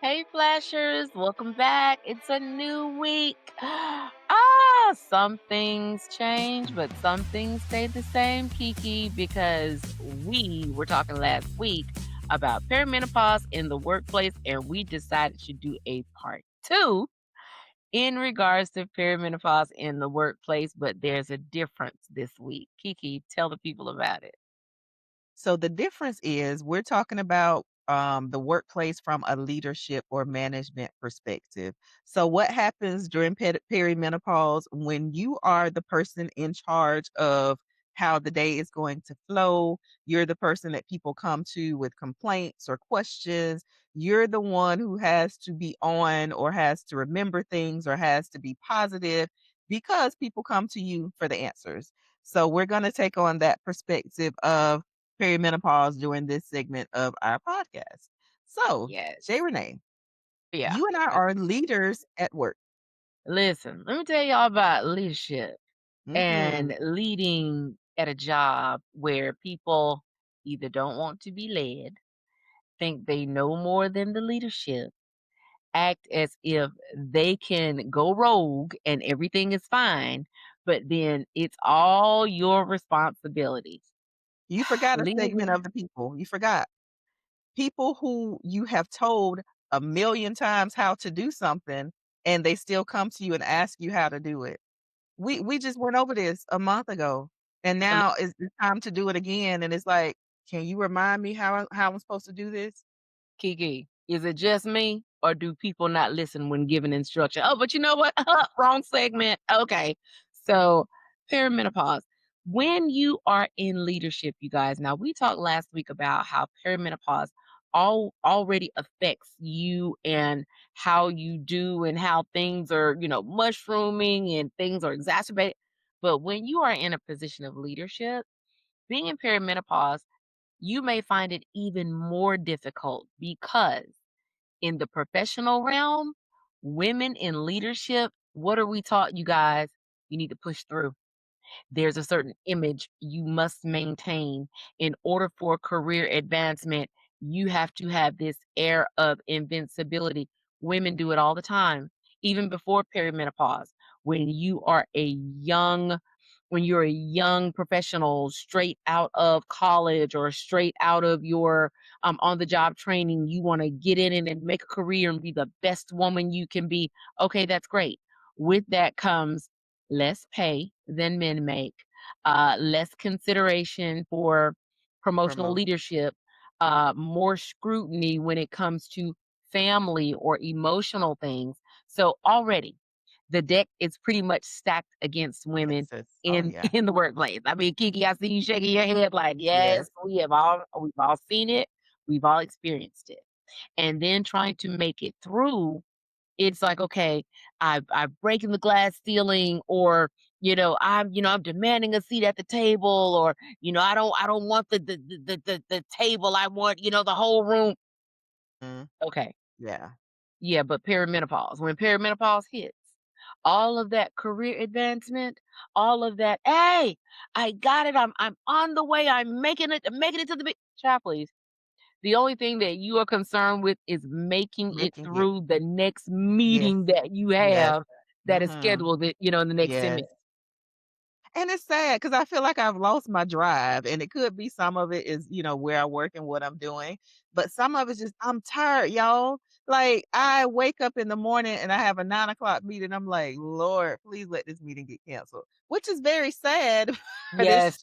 Hey, Flashers, welcome back. It's a new week. Some things change, but some things stay the same, Kiki, because we were talking last week about perimenopause in the workplace, and we decided to do a part two in regards to perimenopause in the workplace, but there's a difference this week. Kiki, tell the people about it. So the difference is we're talking about the workplace from a leadership or management perspective. So what happens during perimenopause when you are the person in charge of how the day is going to flow? You're the person that people come to with complaints or questions. You're the one who has to be on or has to remember things or has to be positive because people come to you for the answers. So we're going to take on that perspective of perimenopause during this segment of our podcast. So, Shay Yes. Renee, Yeah. you and I are leaders at work. Listen, let me tell y'all about leadership. Mhm. And leading at a job where people either don't want to be led, think they know more than the leadership, act as if they can go rogue and everything is fine, but then it's all your responsibility. You forgot a segment Leading, of the people. You forgot. People who you have told a million times how to do something and they still come to you and ask you how to do it. We just went over this a month ago and now it's time to do it again and it's like, "Can you remind me how I'm supposed to do this?" Kiki, is it just me or do people not listen when given instruction? Oh, but you know what? Wrong segment. Okay. So, perimenopause. When you are in leadership, you guys, now we talked last week about how perimenopause already affects you and how you do and how things are, mushrooming and things are exacerbated. But when you are in a position of leadership, being in perimenopause, you may find it even more difficult because in the professional realm, women in leadership, what are we taught, you guys? You need to push through. There's a certain image you must maintain. In order for career advancement, you have to have this air of invincibility. Women do it all the time, even before perimenopause. When you are a young when you're a young professional straight out of college or straight out of your on the job training, you want to get in it and make a career and be the best woman you can be. Okay, that's great. With that comes less pay than men make, less consideration for promotional Promote. leadership, more scrutiny when it comes to family or emotional things. So already the deck is pretty much stacked against women Against us. Oh, in yeah. in the workplace. I mean, Kiki, I see you shaking your head like, yes, Yes. we've all seen it, we've all experienced it. And then trying to make it through, it's like, okay, I've breaking the glass ceiling, or I'm demanding a seat at the table, or I don't want the table. I want the whole room. Mm, Okay, yeah. yeah, but perimenopause. When perimenopause hits, all of that career advancement, all of that, hey, I got it. I'm on the way. I'm making it to the big child, please. The only thing that you are concerned with is making it Making it. through the next Yes. meeting that you Yes. have that is Mhm. scheduled, in the next 10 Yes. minutes. And it's sad because I feel like I've lost my drive, and it could be some of it is, where I work and what I'm doing, but some of it's just I'm tired, y'all. Like, I wake up in the morning and I have a 9 o'clock meeting, I'm like, "Lord, please let this meeting get canceled," which is very sad, but it's Yes,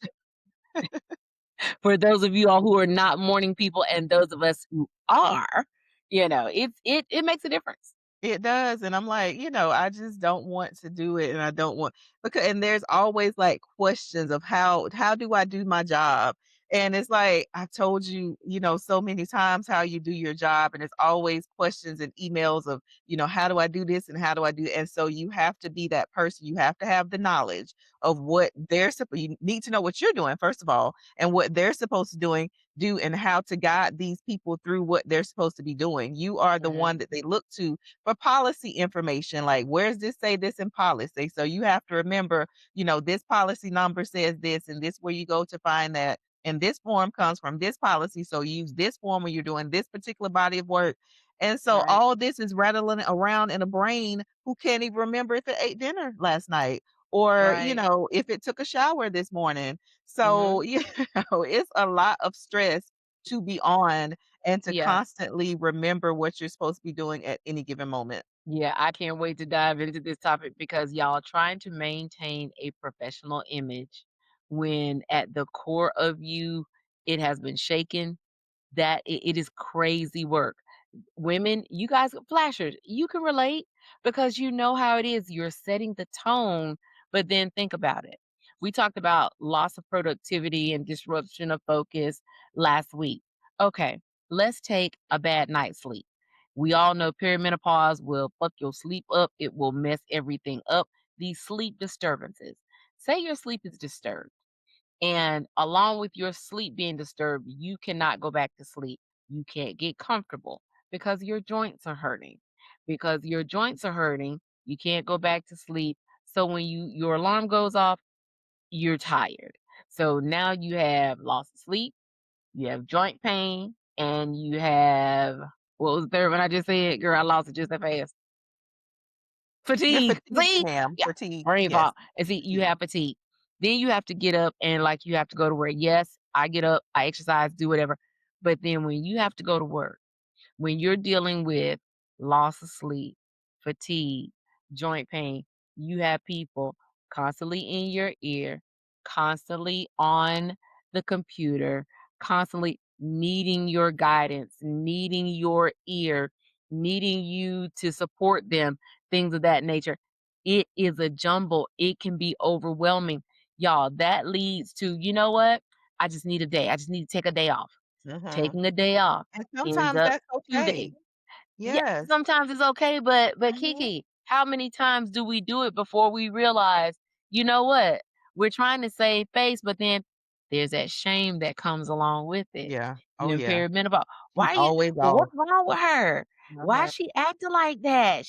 for those of you all who are not morning people and those of us who are, it makes a difference. it does, and I'm like, I just don't want to do it, and I don't want because and there's always, like, questions of how do I do my job? And it's like, I've told you, so many times how you do your job, and it's always questions and emails of, how do I do this and how do I do and so you have to be that person, you have to have the knowledge of what they're supposed. You need to know what you're doing, first of all, and what they're supposed to do and how to guide these people through what they're supposed to be doing. You are the Mhm. one that they look to for policy information, like, where's this say this in policy? So you have to remember, this policy number says this, and this where you go to find that. And this form comes from this policy. So use this form when you're doing this particular body of work. And so Right. all this is rattling around in a brain who can't even remember if it ate dinner last night or, Right. if it took a shower this morning. So, Mhm. it's a lot of stress to be on and to Yeah. constantly remember what you're supposed to be doing at any given moment. Yeah, I can't wait to dive into this topic because y'all trying to maintain a professional image when at the core of you it has been shaken, that it is crazy work. Women, you guys flashers, you can relate because you know how it is. You're setting the tone, but then think about it. We talked about loss of productivity and disruption of focus last week. Okay, let's take a bad night's sleep. We all know perimenopause will fuck your sleep up. It will mess everything up. These sleep disturbances. Say your sleep is disturbed. And along with your sleep being disturbed, you cannot go back to sleep. You can't get comfortable because your joints are hurting. Because your joints are hurting, you can't go back to sleep. So when your alarm goes off, you're tired. So now you have loss of sleep, you have joint pain, and you have what was the third one I just said? Girl, I lost it just that fast. You're Fatigue. fatigued, See? ma'am, Yeah. fatigue, Brain yes, fog. And see, you fatigue. have fatigue. Then you have to get up and like you have to go to work. Yes, I get up, I exercise, do whatever. But then when you have to go to work, when you're dealing with loss of sleep, fatigue, joint pain, you have people constantly in your ear, constantly on the computer, constantly needing your guidance, needing your ear, needing you to support them, things of that nature. It is a jumble. It can be overwhelming. Y'all, that leads to, you know what? I just need a day. I just need to take a day off. Mhm. Taking a day off And ends sometimes up that's 2 okay. days. Yeah, Yes. sometimes it's okay, but Mhm. Kiki, how many times do we do it before we realize, you know what? We're trying to save face, but then there's that shame that comes along with it. Yeah. Oh, You're in yeah. perimenopause. She's Why you always well, off. what's wrong with her? Why Uh-huh. is she acting like that?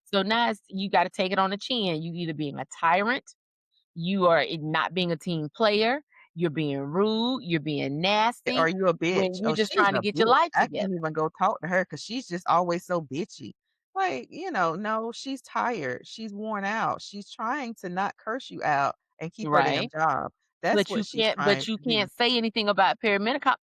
So now you gotta take it on the chin. You either being a tyrant, you are not being a team player, you're being rude, you're being Are nasty you a bitch? when you're Oh, just she's trying to a get your bitch. life I together. can't even go talk to her because she's just always so bitchy. Like, no, she's tired. She's worn out. She's trying to not curse you out and keep her damn Right? job. That's what she's trying But you to do. can't say anything about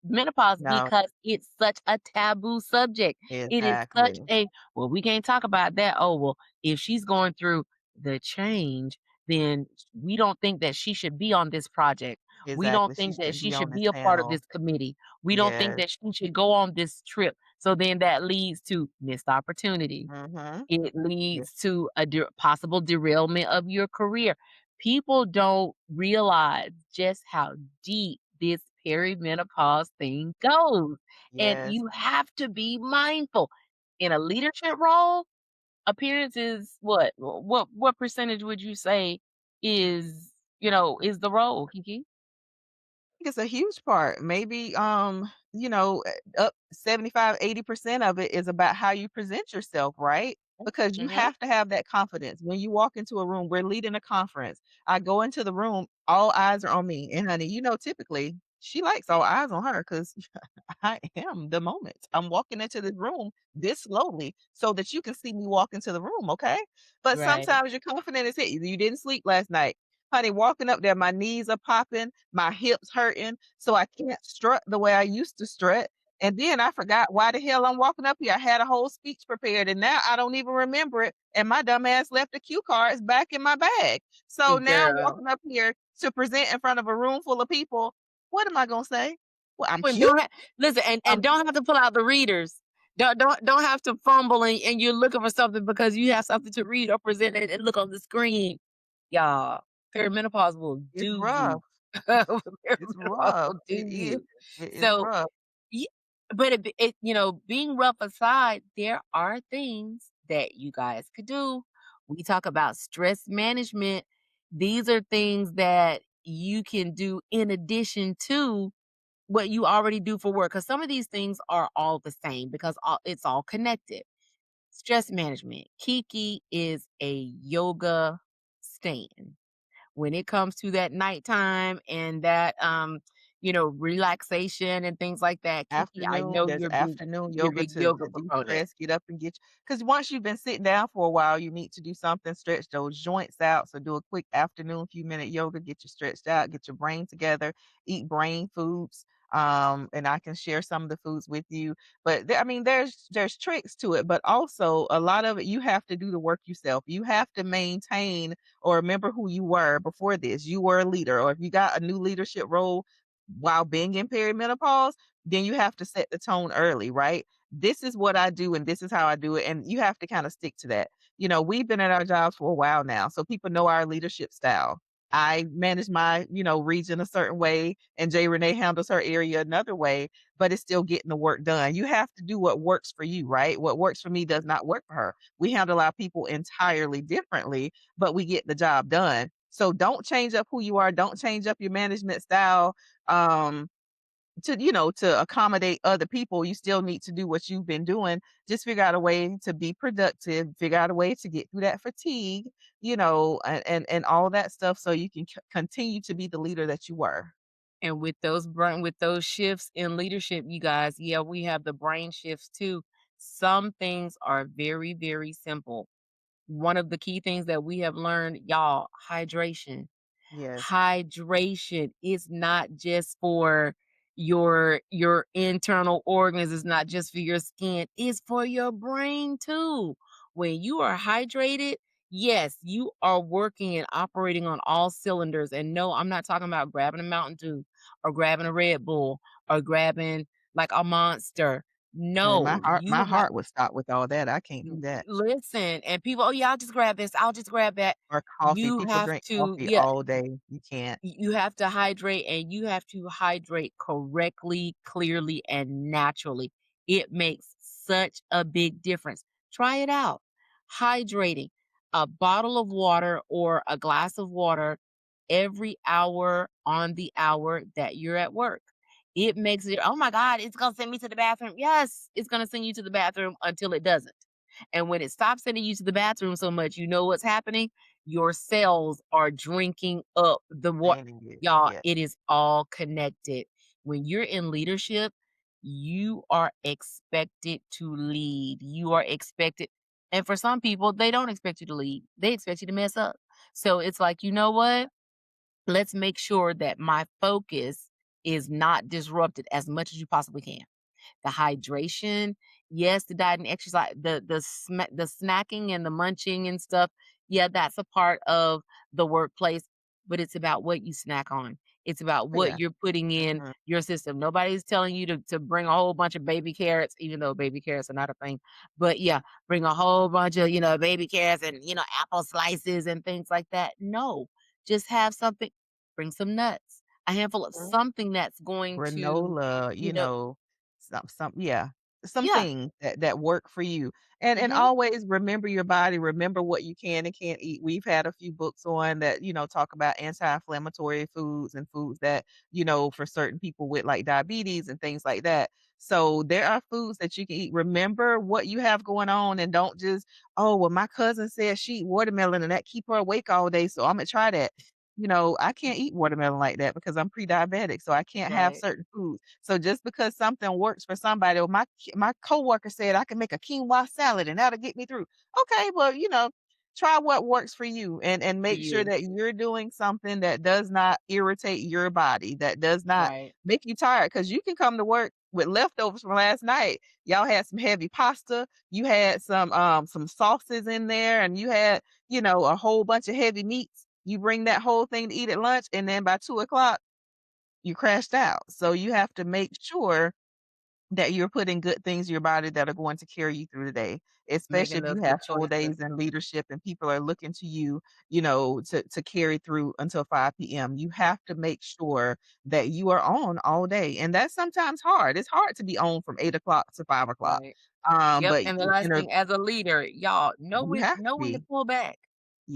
menopause No, because it's such a taboo subject. It is such exactly. a, "Well, we can't talk about that." Oh, well, if she's going through the change, then we don't think that she should be on this project. We don't Exactly. She think that shouldn't she be on should this be a part of panel. this committee. We don't think Yes. that she should go on this trip. So then that leads to missed opportunity. Mhm. It Yeah. leads to a possible derailment of your career. People don't realize just how deep this perimenopause thing goes, and Yes. you have to be mindful. In a leadership role, appearance is what? What percentage would you say is, is the role, Kiki? Think it's a huge part. Maybe, up 75, 80% of it is about how you present yourself, right? Because you Mhm. have to have that confidence. When you walk into a room, we're leading a conference. I go into the room, all eyes are on me. And honey, typically she likes all eyes on her because I am the moment. I'm walking into this room this slowly so that you can see me walk into the room, okay? But Right. sometimes your confidence is hit. You didn't sleep last night. Honey, walking up there, my knees are popping, my hips hurting, so I can't strut the way I used to strut. And then I forgot why the hell I'm walking up here. I had a whole speech prepared and now I don't even remember it. And my dumb ass left the cue cards back in my bag. So now Girl. walking up here to present in front of a room full of people, what am I gonna say? Well, I'm And cute. don't listen, and I'm don't have to pull out the readers. Don't have to fumble and you're looking for something because you have something to read or present and look on the screen. Y'all, perimenopause will it's do you. rough. It's Perimenopause rough. will do It is. you. It is So, rough. yeah, but being rough aside, there are things that you guys could do. We talk about stress management. These are things that you can do in addition to what you already do for work, because some of these things are all the same because it's all connected. Stress management. Kiki is a yoga stan when it comes to that nighttime and that relaxation and things like that. Kiki, I Afternoon, know there's afternoon you're a yoga big to yoga proponent. de-stress, get up and get, because once you've been sitting down for a while, you need to do something, stretch those joints out, so do a quick afternoon few-minute yoga, get you stretched out, get your brain together, eat brain foods, and I can share some of the foods with you, but I mean, there's tricks to it, but also a lot of it, you have to do the work yourself. You have to maintain or remember who you were before this. You were a leader, or if you got a new leadership role while being in perimenopause, then you have to set the tone early, right? This is what I do and this is how I do it. And you have to kind of stick to that. We've been at our jobs for a while now, so people know our leadership style. I manage my, region a certain way, and Jay Renee handles her area another way, but it's still getting the work done. You have to do what works for you, right? What works for me does not work for her. We handle our people entirely differently, but we get the job done. So don't change up who you are. Don't change up your management style. Um, to accommodate other people, you still need to do what you've been doing. Just figure out a way to be productive, figure out a way to get through that fatigue, and all that stuff so you can continue to be the leader that you were. And with those shifts in leadership, you guys, yeah, we have the brain shifts too. Some things are very, very simple. One of the key things that we have learned, y'all, hydration. Yes. Hydration is not just for your internal organs, it's not just for your skin, it's for your brain too. When you are hydrated, yes, you are working and operating on all cylinders. And no, I'm not talking about grabbing a Mountain Dew or grabbing a Red Bull or grabbing like a Monster. And my No, heart you my have heart would stop with all that. I can't do that. listen, and people, "Oh, yeah, I'll just grab this. I'll just grab that." Or coffee. You People have drink to coffee yeah, all day. You can't. you have to hydrate, and you have to hydrate correctly, clearly, and naturally. It makes such a big difference. Try it out. Hydrating a bottle of water or a glass of water every hour on the hour that you're at work. It makes it, oh my God, it's going to send me to the bathroom. Yes, it's going to send you to the bathroom until it doesn't. And when it stops sending you to the bathroom so much, you know what's happening? Your cells are drinking up the water. Draining it. Y'all, Yeah. it is all connected. When you're in leadership, you are expected to lead. You are expected. And for some people, they don't expect you to lead. They expect you to mess up. So it's like, you know what? Let's make sure that my focus is not disrupted as much as you possibly can. The hydration, yes, the diet and exercise, the snacking and the munching and stuff, yeah, that's a part of the workplace, but it's about what you snack on. It's about Oh, what yeah. you're putting in Mhm. your system. Nobody's telling you to bring a whole bunch of baby carrots, even though baby carrots are not a thing. But yeah, bring a whole bunch of, baby carrots and, apple slices and things like that. No, just have something, bring some nuts, a handful of something that's going to, Granola, you know, some yeah, some yeah. things that work for you. And Mhm. always remember your body, remember what you can and can't eat. We've had a few books on that, talk about anti-inflammatory foods and foods that, for certain people with like diabetes and things like that. So there are foods that you can eat. Remember what you have going on and don't just, oh, well, my cousin said she eat watermelon and that keep her awake all day, so I'm gonna try that. I can't eat watermelon like that because I'm pre-diabetic, so I can't have Right. certain foods. So just because something works for somebody, or my coworker said I can make a quinoa salad and that'll get me through. Okay, well, try what works for you and For make sure you. that you're doing something that does not irritate your body, that does not Right. make you tired. Because you can come to work with leftovers from last night. Y'all had some heavy pasta, you had some sauces in there, and you had a whole bunch of heavy meats. You bring that whole thing to eat at lunch, and then by 2 o'clock, you crashed out. So you have to make sure that you're putting good things in your body that are going to carry you through the day, especially Making if you those have good full choices. days in leadership and people are looking to you, to carry through until 5 p.m. You have to make sure that you are on all day. And that's sometimes hard. It's hard to be on from 8 o'clock to 5 o'clock. Right. Yep, But and the last thing, as a leader, y'all, know you when have to know when to be. pull back.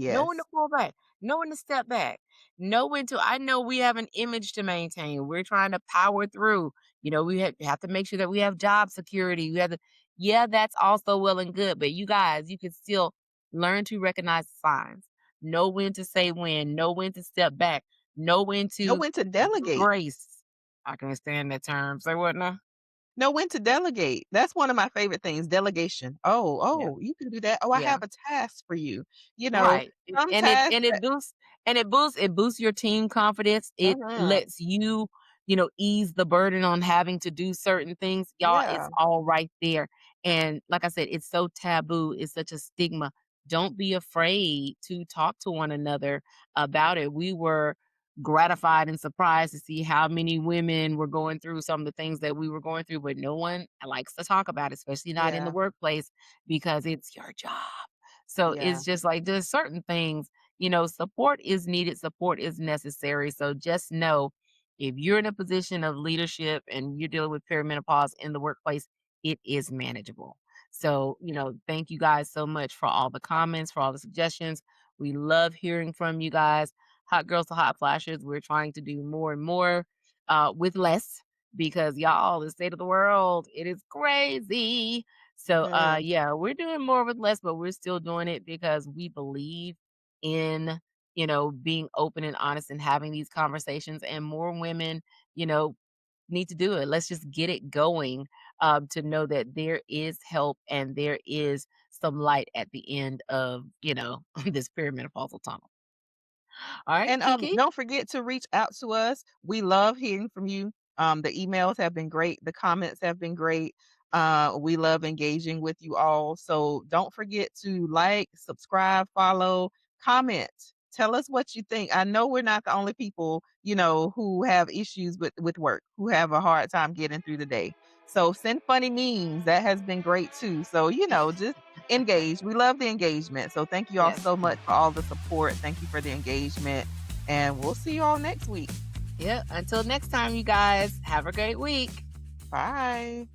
Know when to Yes. pull back. Know when to step back. Know when to I know we have an image to maintain. We're trying to power through. We have to make sure that we have job security. We have to Yeah, that's also well and good, but you guys, you can still learn to recognize the signs. Know when to say when, know when to step back, know when Know to when to give delegate. grace. I can't stand that term. Say what now? Know when to delegate. That's one of my favorite things, delegation. "Oh, Yeah. oh, you can do that. Oh, I Yeah. have a task for you." You know, Right. It some and it tasks and it that boosts it boosts your team confidence. It mhm, lets you, ease the burden on having to do certain things. Y'all, yeah, it's all right there. And like I said, it's so taboo. It's such a stigma. Don't be afraid to talk to one another about it. We were gratified and surprised to see how many women were going through some of the things that we were going through, but no one likes to talk about it, especially not in the yeah, workplace because it's your job. So yeah, it's just like there's certain things, support is needed, support is necessary. So just know if you're in a position of leadership and you're dealing with perimenopause in the workplace, it is manageable. So, thank you guys so much for all the comments, for all the suggestions. We love hearing from you guys. Hot Girls to Hot Flashes, we're trying to do more and more with less because y'all, the state of the world, it is crazy. So, mhm, yeah, we're doing more with less, but we're still doing it because we believe in, being open and honest and having these conversations, and more women, you know, need to do it. Let's just get it going, to know that there is help and there is some light at the end of, this perimenopausal tunnel. All right, and, Kiki. don't forget to reach out to us. We love hearing from you. The emails have been great, the comments have been great. We love engaging with you all, so don't forget to like, subscribe, follow, comment. Tell us what you think. I know we're not the only people, who have issues with work, who have a hard time getting through the day. So send funny memes, that has been great too. So, just engage. We love the engagement. So thank you all Yes. so much for all the support. Thank you for the engagement. And we'll see you all next week. Yeah. Until next time, you guys, have a great week. Bye.